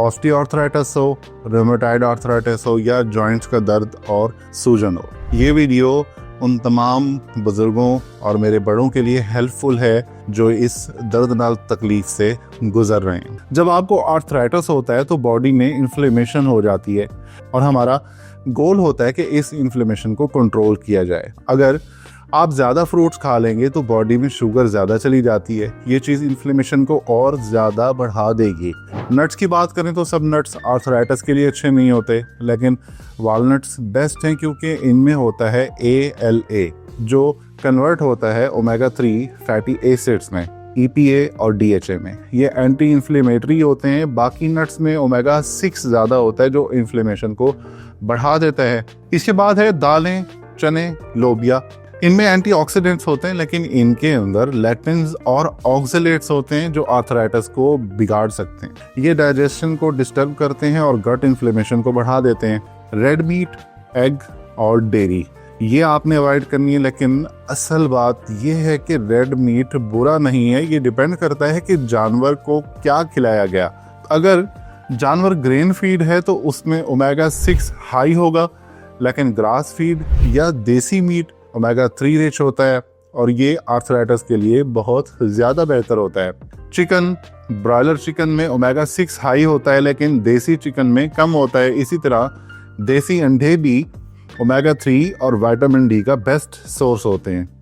Osteo arthritis हो, rheumatoid arthritis हो या जॉइंट्स का दर्द और सूजन हो। ये वीडियो उन तमाम बुजुर्गों और मेरे बड़ों के लिए हेल्पफुल है जो इस दर्दनाक तकलीफ से गुजर रहे हैं। जब आपको आर्थराइटिस होता है तो बॉडी में इन्फ्लेमेशन हो जाती है और हमारा गोल होता है कि इस इन्फ्लेमेशन को कंट्रोल किया जाए। अगर आप ज़्यादा फ्रूट्स खा लेंगे तो बॉडी में शुगर ज़्यादा चली जाती है, ये चीज़ इन्फ्लेमेशन को और ज़्यादा बढ़ा देगी। नट्स की बात करें तो सब नट्स आर्थराइटिस के लिए अच्छे नहीं होते, लेकिन वालनट्स बेस्ट हैं क्योंकि इनमें होता है ALA जो कन्वर्ट होता है ओमेगा 3 फैटी एसिड्स में, EPA और DHA में। ये एंटी इन्फ्लेमेटरी होते हैं। बाकी नट्स में ओमेगा 6 ज़्यादा होता है जो इन्फ्लेमेशन को बढ़ा देता है। इसके बाद है दालें, चने, लोबिया। इनमें एंटीऑक्सीडेंट्स होते हैं लेकिन इनके अंदर लेक्टिन्स और ऑक्सलेट्स होते हैं जो आर्थराइटिस को बिगाड़ सकते हैं। ये डाइजेशन को डिस्टर्ब करते हैं और गट इन्फ्लेमेशन को बढ़ा देते हैं। रेड मीट, एग और डेयरी ये आपने अवॉइड करनी है, लेकिन असल बात ये है कि रेड मीट बुरा नहीं है, ये डिपेंड करता है कि जानवर को क्या खिलाया गया। अगर जानवर ग्रेन फीड है तो उसमें ओमेगा 6 हाई होगा, लेकिन ग्रास फीड या देसी मीट ओमेगा 3 रिच होता है और ये आर्थराइटिस के लिए बहुत ज़्यादा बेहतर होता है। चिकन, ब्रॉयलर चिकन में ओमेगा 6 हाई होता है लेकिन देसी चिकन में कम होता है। इसी तरह देसी अंडे भी ओमेगा 3 और विटामिन D का बेस्ट सोर्स होते हैं।